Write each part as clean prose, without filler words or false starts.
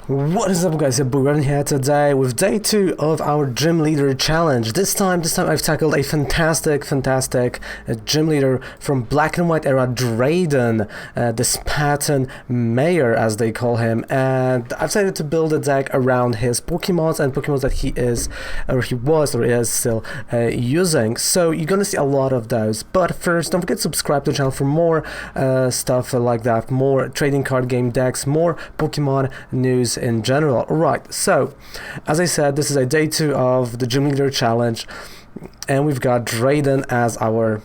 What is up, guys? It's Bagon here today with day 2 of our Gym Leader Challenge. This time I've tackled a fantastic gym leader from Black and White era, Drayden, the Spartan Mayor as they call him, and I've decided to build a deck around his Pokemons and Pokemons that he is still using. So you're gonna see a lot of those, but first don't forget to subscribe to the channel for more stuff like that, more trading card game decks, more Pokemon news in general. Alright, so as I said, this is a day 2 of the Gym Leader Challenge, and we've got Drayden as our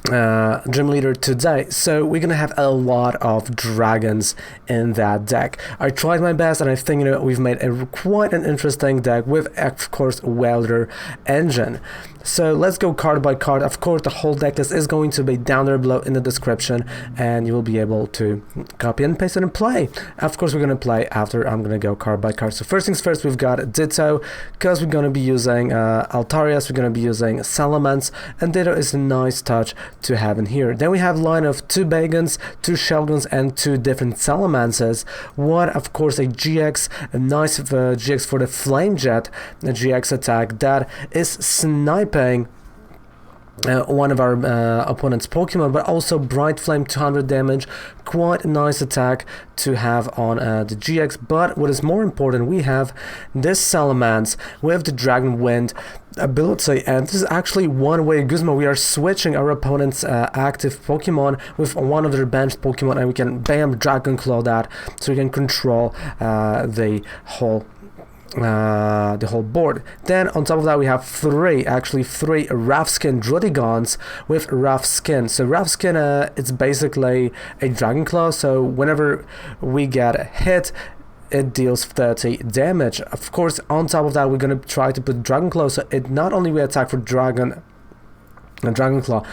gym leader today. So we're gonna have a lot of dragons in that deck. I tried my best, and I think we've made quite an interesting deck with, of course, Welder engine. So let's go card by card. Of course, the whole deck list is going to be down there below in the description, and you will be able to copy and paste it and play. Of course, we're going to play after I'm going to go card by card. So first things first, we've got Ditto, because we're going to be using Altaria, we're going to be using Salamence, and Ditto is a nice touch to have in here. Then we have a line of 2 Bagons, 2 Shelgons, and 2 different Salamences. One, of course, a GX, a nice GX for the Flame Jet, a GX attack that is sniping one of our opponent's Pokemon, but also Bright Flame, 200 damage, quite a nice attack to have on the GX. But what is more important, we have this Salamence with the Dragon Wind ability, and this is actually one-way Guzma. We are switching our opponent's active Pokemon with one of their benched Pokemon, and we can bam Dragon Claw that, so we can control the whole board. Then on top of that, we have three rough skin Druddigons with rough skin. So rough skin, it's basically a Dragon Claw, so whenever we get hit, it deals 30 damage. Of course, on top of that, we're going to try to put Dragon Claw, so it not only we attack for Dragon Claw,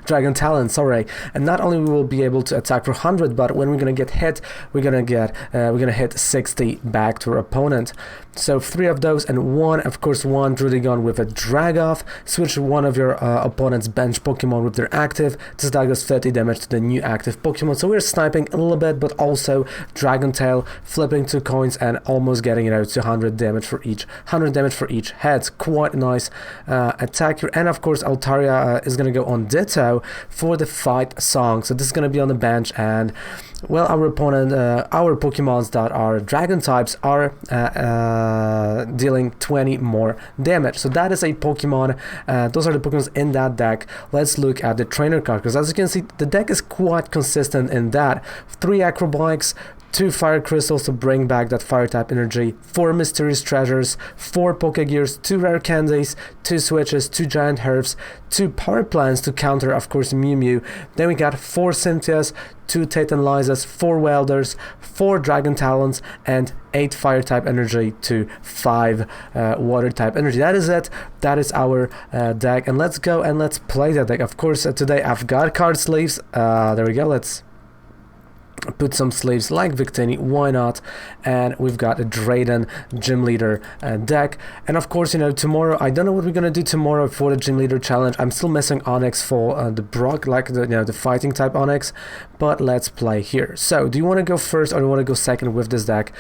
Dragon Talon, sorry, and not only we will be able to attack for 100, but when we're gonna get hit, we're gonna hit 60 back to our opponent. So 3 of those, and one Druddigon with a drag off. Switch one of your opponent's bench Pokemon with their active. This does 30 damage to the new active Pokemon. So we're sniping a little bit, but also Dragon Tail, flipping 2 coins and almost getting to 100 damage for each. 100 damage for each head. Quite a nice attack here. And of course, Altaria is going to go on Ditto for the fight song. So this is going to be on the bench, and well, our opponent, our Pokemons that are Dragon types are dealing 20 more damage. So that is a Pokemon. Those are the Pokemons in that deck. Let's look at the trainer card, because as you can see, the deck is quite consistent in that. 3 Acro Bikes, 2 Fire Crystals to bring back that Fire type energy, 4 Mysterious Treasures, 4 Pokégears, 2 Rare Candies, 2 Switches, 2 Giant Hearths, 2 Power Plants to counter, of course, Mew. Then we got 4 Cynthias, 2 Tate Lizas, 4 Welders, 4 Dragon Talons, and 8 Fire type energy to 5 Water type energy. That is it. That is our deck, and let's go and let's play that deck. Of course, today I've got card sleeves. There we go. Let's put some sleeves like Victini, why not? And we've got a Drayden Gym Leader deck. And of course, tomorrow, I don't know what we're gonna do tomorrow for the Gym Leader Challenge. I'm still missing Onyx for the Brock, like the fighting type Onyx, but let's play here. So do you want to go first or do you want to go second with this deck?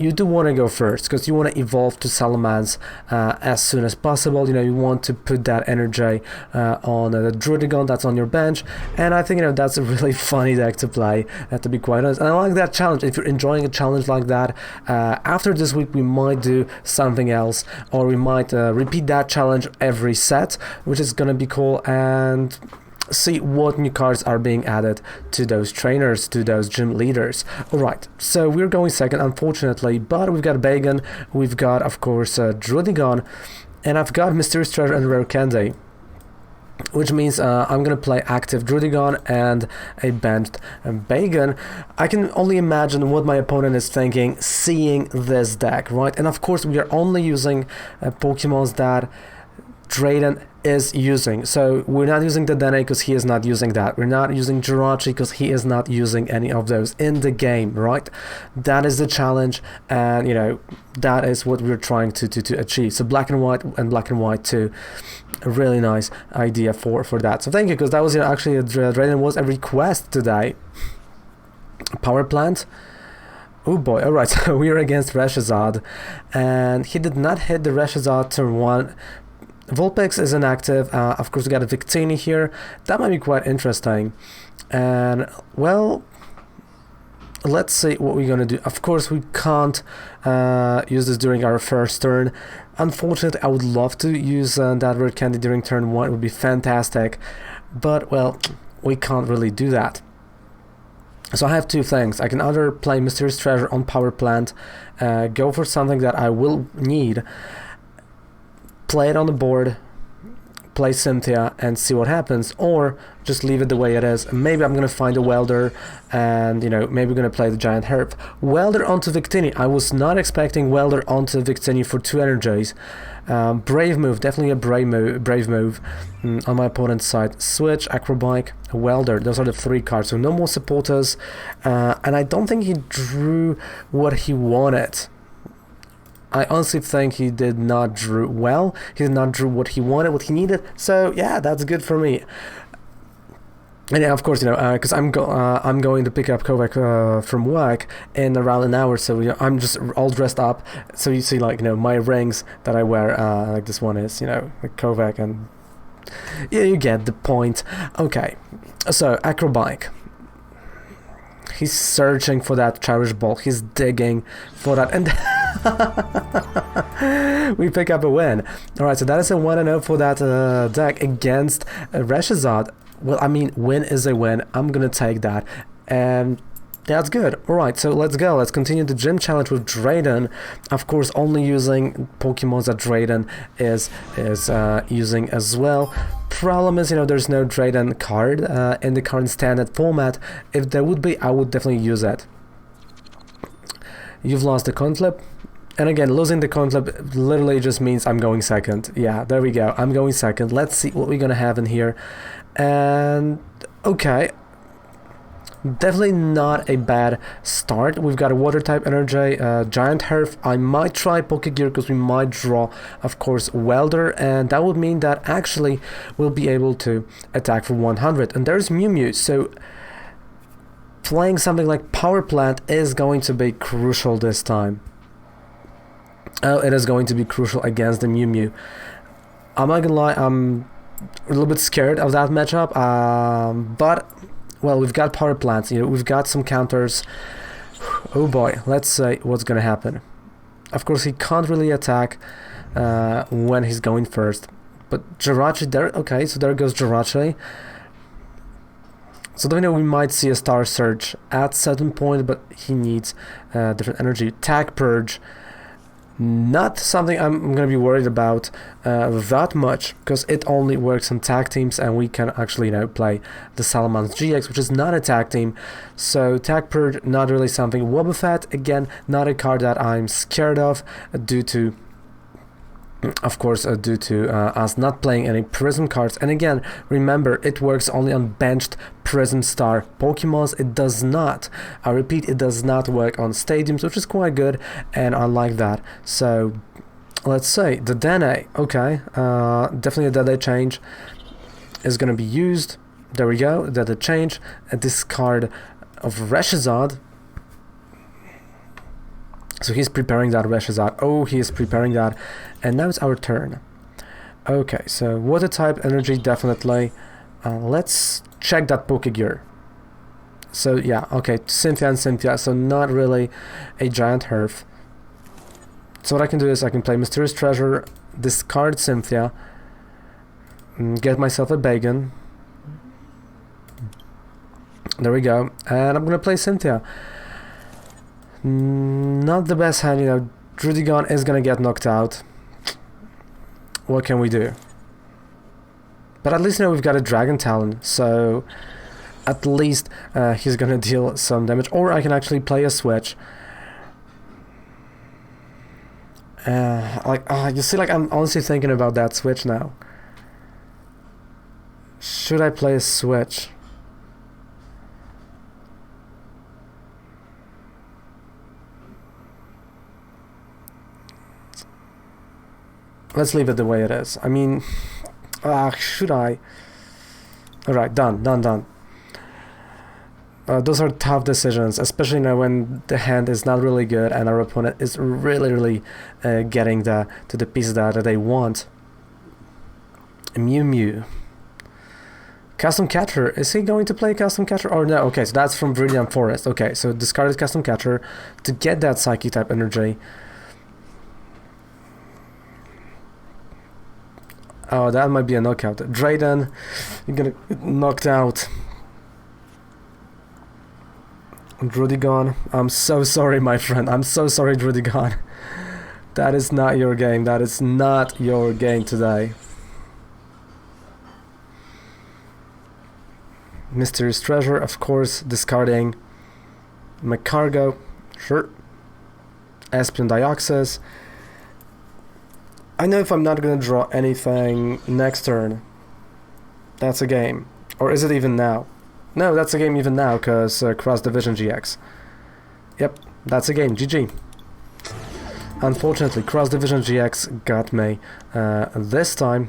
You do want to go first, because you want to evolve to Salamence as soon as possible. You want to put that energy on the Druddigon that's on your bench, and I think that's a really funny deck to play, to be quite honest. And I like that challenge. If you're enjoying a challenge like that, after this week we might do something else, or we might repeat that challenge every set, which is gonna be cool, and see what new cards are being added to those trainers, to those gym leaders. Alright, so we're going second, unfortunately, but we've got Bagon, we've got, of course, Druddigon, and I've got Mysterious Treasure and Rare Candy, which means I'm gonna play active Druddigon and a benched Bagon. I can only imagine what my opponent is thinking seeing this deck, right? And of course, we are only using Pokemons that Drayden is using. So we're not using the Dene because he is not using that. We're not using Jirachi because he is not using any of those in the game, right? That is the challenge, and that is what we're trying to achieve. So Black and White too. A really nice idea for that. So thank you, because that was actually Drayden was a request today. Power Plant. Oh boy, alright, so we're against Reshazad, and he did not hit the Reshazad turn 1. Vulpix is inactive. Of course, we got a Victini here. That might be quite interesting. And, well, let's see what we're going to do. Of course, we can't use this during our first turn. Unfortunately, I would love to use that Rare Candy during turn 1. It would be fantastic. But, well, we can't really do that. So I have two things. I can either play Mysterious Treasure on Power Plant, go for something that I will need, play it on the board, play Cynthia, and see what happens, or just leave it the way it is. Maybe I'm going to find a Welder, and, you know, maybe we're going to play the Giant Hearth. Welder onto Victini. I was not expecting Welder onto Victini for 2 energies. Brave move, definitely a brave move on my opponent's side. Switch, Acro Bike, Welder, those are the 3 cards, so no more supporters, and I don't think he drew what he wanted. I honestly think he did not drew well. He did not drew what he wanted, what he needed, so yeah, that's good for me. And yeah, of course, you know, because I'm going to pick up Kovac from work in around an hour, so, you know, I'm just all dressed up. So you see, like, you know, my rings that I wear, like this one is, you know, Kovac, and yeah, you get the point. Okay, so Acro Bike. He's searching for that Cherish Ball. He's digging for that, and we pick up a win. All right, so that is a 1-0 for that deck against Reshazad. Well, I mean, win is a win. I'm gonna take that, and that's good. Alright, so let's go. Let's continue the gym challenge with DRAYDEN. Of course, only using Pokemon that DRAYDEN is using as well. Problem is, you know, there's no DRAYDEN card in the current standard format. If there would be, I would definitely use it. You've lost the coin flip. And again, losing the coin flip literally just means I'm going second. Yeah, there we go. I'm going second. Let's see what we're gonna have in here. And okay, definitely not a bad start. We've got a water type energy, Giant Hearth. I might try Pokégear because we might draw, of course, Welder, and that would mean that actually we'll be able to attack for 100. And there's Mew Mew, so playing something like Power Plant is going to be crucial this time. Oh, it is going to be crucial against the Mew Mew. I'm not gonna lie, I'm a little bit scared of that matchup, but well, we've got Power Plants, you know, we've got some counters. Oh boy, let's see what's gonna happen. Of course, he can't really attack when he's going first, but Jirachi there. Okay, so there goes Jirachi. So then, you know, we might see a Star Surge at certain point, but he needs different energy. Tag Purge. Not something I'm going to be worried about that much, because it only works on tag teams, and we can actually, you know, play the Salamence-GX, which is not a tag team. So Tag Purge, not really something. Wobbuffet, again, not a card that I'm scared of, due to, of course, due to us not playing any Prism cards. And again, remember, it works only on benched Prism Star Pokemons. It does not, I repeat, it does not work on stadiums, which is quite good, and I like that. So let's say the Dene. Okay, definitely a Dene change is going to be used. There we go, Dene change. A discard of Reshazad. So he's preparing that Reshazad. Oh, he is preparing that. And now it's our turn. Okay, so water type energy, definitely. Let's check that Pokégear. So yeah, okay, Cynthia and Cynthia, so not really a Giant Hearth. So what I can do is I can play Mysterious Treasure, discard Cynthia, get myself a Bagon. There we go. And I'm gonna play Cynthia. Not the best hand, you know. Druddigon is gonna get knocked out. What can we do? But at least, you know, we've got a Dragon Talon, so at least he's gonna deal some damage. Or I can actually play a Switch. You see, like, I'm honestly thinking about that Switch now. Should I play a Switch? Let's leave it the way it is. I mean, should I? Alright, done. Those are tough decisions, especially now when the hand is not really good and our opponent is really getting to the pieces that they want. Mew Mew. Custom Catcher. Is he going to play Custom Catcher? Or no? Okay, so that's from Viridian Forest. Okay, so discarded Custom Catcher to get that Psychic type energy. Oh, that might be a knockout. DRAYDEN, you're gonna get knocked out. Druddigon, I'm so sorry, my friend. I'm so sorry, Druddigon. That is not your game. That is not your game today. Mysterious Treasure, of course, discarding McCargo, sure. Espion Dioxys. I know if I'm not gonna draw anything next turn, that's a game. Or is it even now? No, that's a game even now, because Cross Division GX. Yep, that's a game, GG. Unfortunately, Cross Division GX got me this time.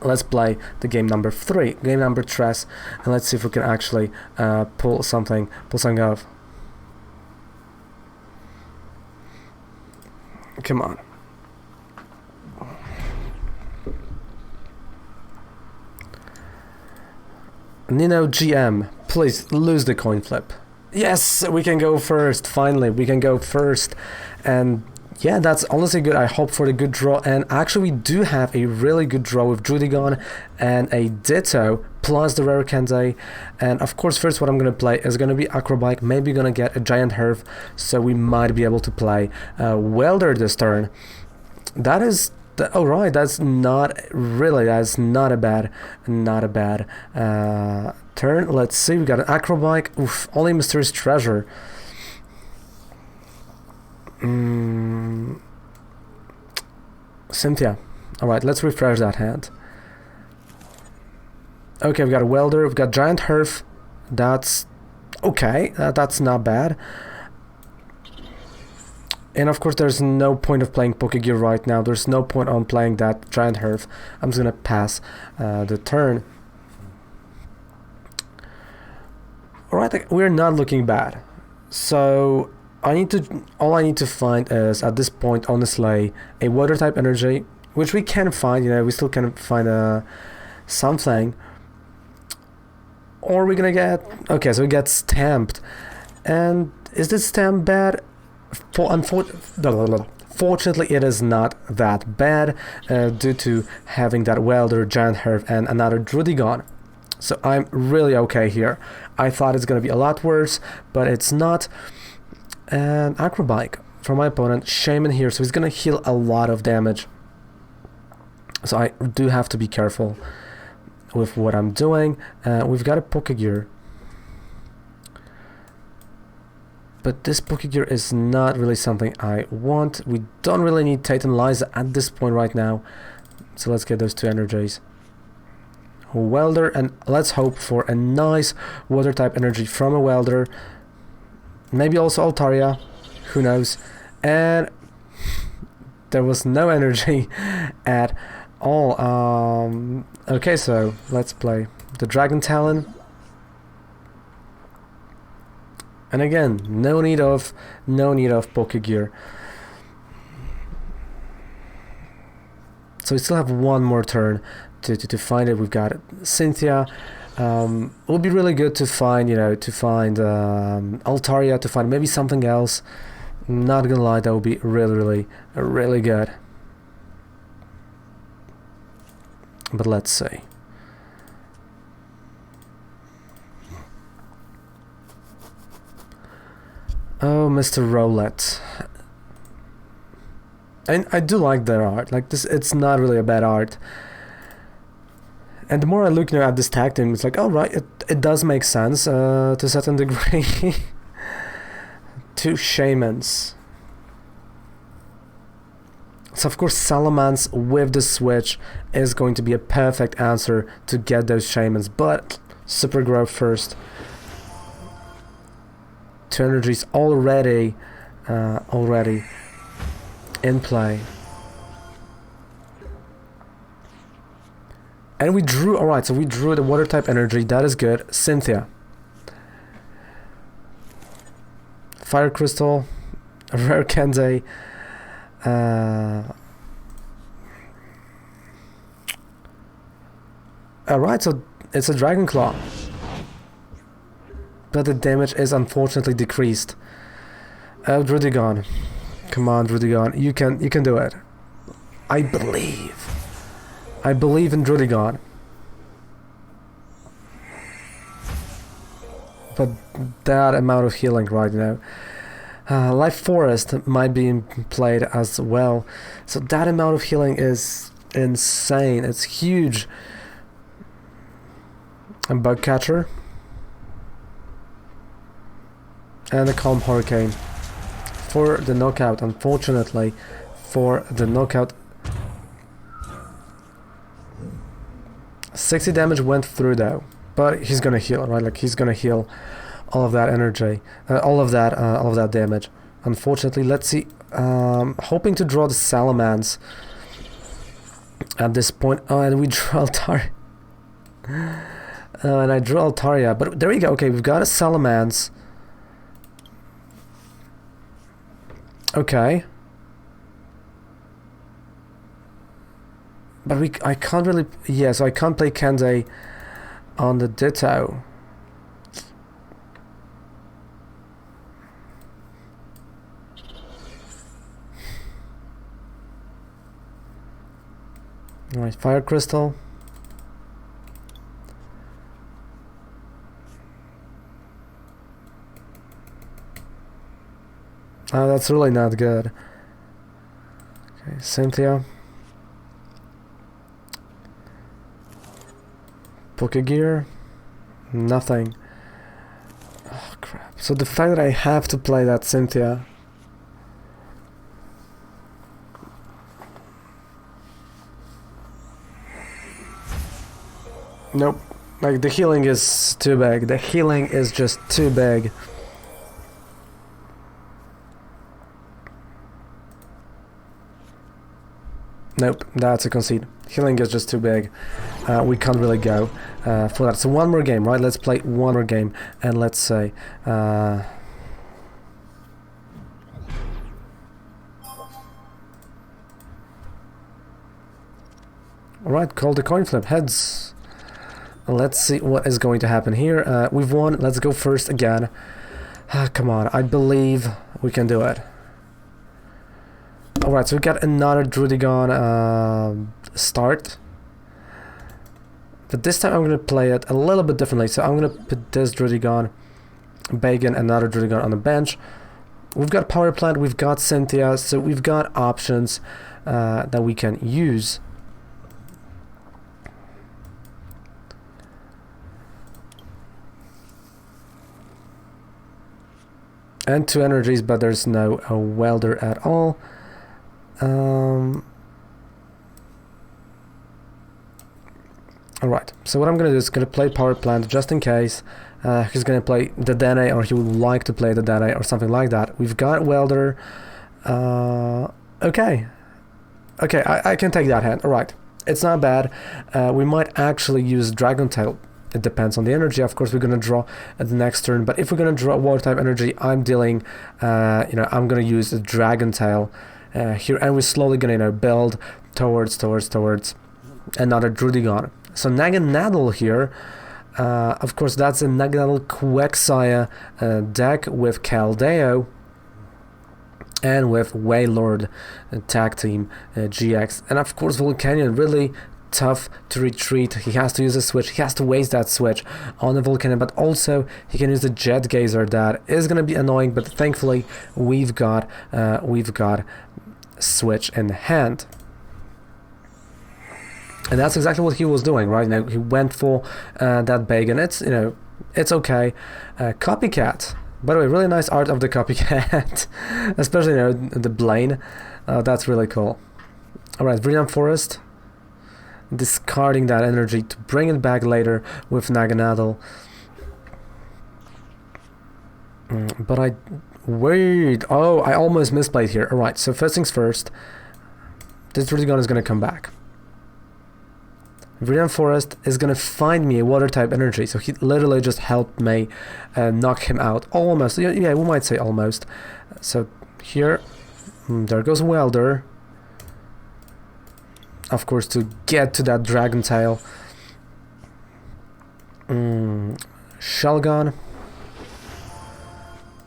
Let's play the game number 3, game number Tres, and let's see if we can actually pull something off. Come on. Nino GM, please lose the coin flip. Yes, we can go first. Finally, we can go first. And yeah, that's honestly good. I hope for the good draw. And actually, we do have a really good draw with Druddigon and a Ditto plus the Rare Candy. And of course, first what I'm going to play is going to be Acro Bike. Maybe going to get a Giant Hearth. So we might be able to play Welder this turn. That is... Alright, that's not a bad turn. Let's see, we got an Acro Bike. Oof, only Mysterious Treasure. Cynthia. Alright, let's refresh that hand. Okay, we've got a Welder, we've got Giant Hearth. That's okay, that's not bad. And of course, there's no point of playing Pokégear right now. There's no point on playing that Giant Hearth. I'm just gonna pass the turn. Alright, we're not looking bad. So all I need to find is at this point, honestly, a water type energy, which we can find. You know, we still can find something. Or we're gonna get okay. So we get stamped, and is this stamp bad? Fortunately, it is not that bad due to having that Welder, Giant Hearth, and another Druddigon. So I'm really okay here. I thought it's going to be a lot worse, but it's not. And Acro Bike from my opponent, Shaman here, so he's going to heal a lot of damage. So I do have to be careful with what I'm doing. We've got a Pokégear. But this Pokégear is not really something I want. We don't really need Tate Liza at this point right now. So let's get those two energies. Welder, and let's hope for a nice water type energy from a Welder. Maybe also Altaria, who knows. And there was no energy at all. Okay, so let's play the Dragon Talon. And again, no need of Pokégear. So we still have one more turn to find it. We've got Cynthia. It would be really good to find, Altaria, to find maybe something else. Not gonna lie, that would be really good. But let's see. Oh, Mr. Rowlet. And I do like their art. Like this, it's not really a bad art. And the more I look at this tag team, it's like, oh right, it does make sense to a certain degree. Two Shamans. So of course Salamence with the Switch is going to be a perfect answer to get those Shamans, but Super Grow first. Two energies already in play. And we drew, alright, so we drew the water type energy, that is good. Cynthia. Fire Crystal, Rare Candy. Alright, so it's a Dragon Claw. But the damage is unfortunately decreased. Oh, Druddigon. Come on, Druddigon. You can do it. I believe. I believe in Druddigon. But that amount of healing right now. Life Forest might be played as well. So that amount of healing is insane. It's huge. A Bug Catcher. And a Calm Hurricane. For the knockout, unfortunately. For the knockout. 60 damage went through though. But he's gonna heal, right? Like he's gonna heal all of that energy. All of that damage. Unfortunately, let's see. Hoping to draw the Salamence at this point. Oh, and we draw Altaria. And I drew Altaria, but there we go. Okay, we've got a Salamence. Okay. But I can't really... Yeah, so I can't play Candy on the Ditto. Alright, Fire Crystal. Oh, that's really not good. Okay, Cynthia. Pokégear. Nothing. Oh, crap. So the fact that I have to play that Cynthia... Nope. Like, the healing is too big. The healing is just too big. Nope, that's a concede. Healing is just too big. We can't really go for that. So one more game, right? Let's play one more game, and let's say... Alright, call the coin flip. Heads. Let's see what is going to happen here. We've won. Let's go first again. Come on, I believe we can do it. Alright, so we got another Druddigon start. But this time I'm going to play it a little bit differently. So I'm going to put this Druddigon, Bagon, another Druddigon on the bench. We've got Power Plant, we've got Cynthia, so we've got options that we can use. And 2 energies, but there's no Welder at all. Alright, so what I'm gonna do is gonna play Power Plant just in case he's gonna play the Dene, or he would like to play the Dene or something like that. We've got Welder. Okay, I can take that hand. Alright, it's not bad. We might actually use Dragon Talon. It depends on the energy. Of course, we're gonna draw at the next turn. But if we're gonna draw water type energy, I'm dealing. I'm gonna use the Dragon Talon here, and we're slowly gonna build towards another Druddigon. So Naganadel here. Of course, that's a Naganadel Quagsire deck with Caldeo and with Wailord tag team GX, and of course Volcanion really tough to retreat. He has to use a switch. He has to waste that switch on the Volcanion, but also he can use the Jet Gazer. That is going to be annoying, but thankfully we've got switch in hand. And that's exactly what he was doing right now. He went for that Bagon. It's it's okay. Copycat. By the way, really nice art of the Copycat, especially the Blaine. That's really cool. All right, Brilliant Forest. Discarding that energy to bring it back later with Naganadel. But I almost misplayed here. Alright, so first things first, this Druddigon is going to come back. Viridian Forest is gonna find me a water type energy, so he literally just helped me knock him out. Almost, yeah, we might say almost. So here, there goes Welder. Of course, to get to that Dragon Tail. Shelgon.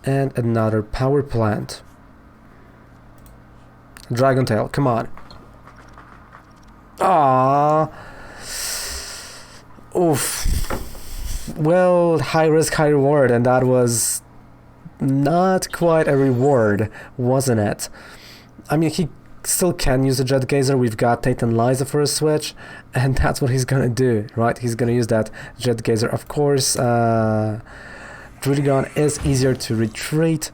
And another Power Plant. Dragon Tail, come on. Ah. Oof. Well, high risk, high reward, and that was not quite a reward, wasn't it? I mean, he still can use a Jet Gazer. We've got Tate Liza for a switch, and that's what he's gonna do, right? He's gonna use that Jet Gazer. Of course, Druddigon is easier to retreat.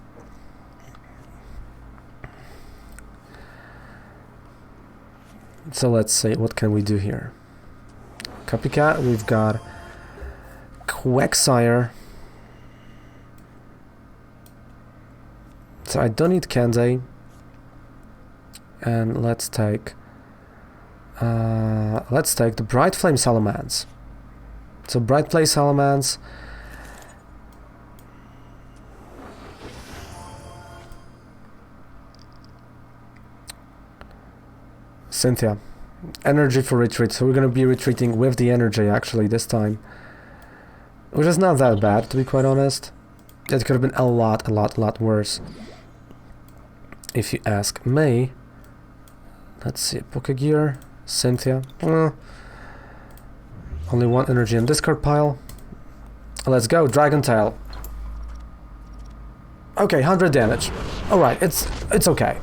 So let's see, what can we do here? Copycat, we've got Quagsire. So I don't need Kende. And let's take the Bright Flame Salamence. So Bright Flame Salamence. Cynthia. Energy for retreat. So we're gonna be retreating with the energy actually this time. Which is not that bad, to be quite honest. It could have been a lot worse. If you ask me. Let's see, Pokégear, Cynthia. Only one energy in discard pile. Let's go, Dragon Tail. Okay, 100 damage. Alright, it's okay.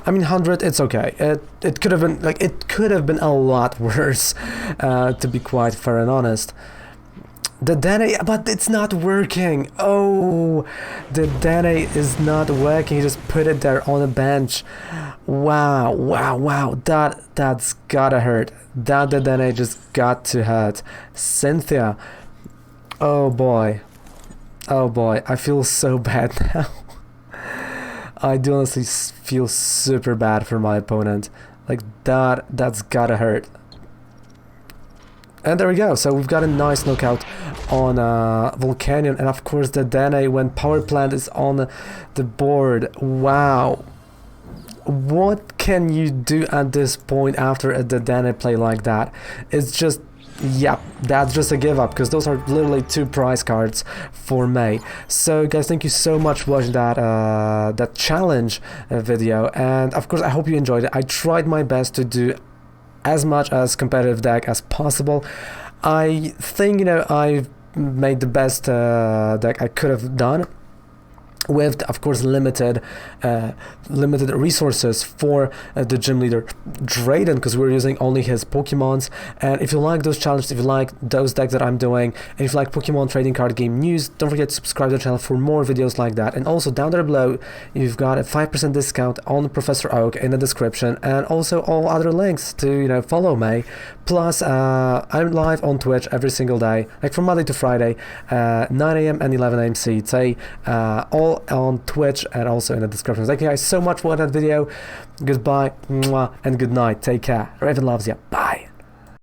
I mean, 100, it's okay. It could have been a lot worse, to be quite fair and honest. The Dene, but it's not working. Oh, the Dene is not working. He just put it there on a bench. Wow. That's gotta hurt. That the Dene just got to hurt. Cynthia. Oh boy. I feel so bad now. I do honestly feel super bad for my opponent. Like that's gotta hurt. And there we go, so we've got a nice knockout on Volcanion, and of course the Dene when Power Plant is on the board. Wow. What can you do at this point after a Dene play like that? It's just, yep, that's just a give up, because those are literally 2 prize cards for me. So guys, thank you so much for watching that challenge video, and of course I hope you enjoyed it. I tried my best to do as much as competitive deck as possible. I think, I've made the best deck I could have done, with of course limited resources for the gym leader DRAYDEN, because we're using only his Pokemons. And if you like those challenges, if you like those decks that I'm doing, and if you like Pokemon trading card game news, don't forget to subscribe to the channel for more videos like that. And also down there below you've got a 5% discount on Professor Oak in the description, and also all other links to follow me. Plus I'm live on Twitch every single day, like from Monday to Friday, 9 AM and 11 AM CET, all on Twitch and also in the description. Thank you guys so much for that video. Goodbye, mwah, and good night. Take care. Raven loves you. Bye.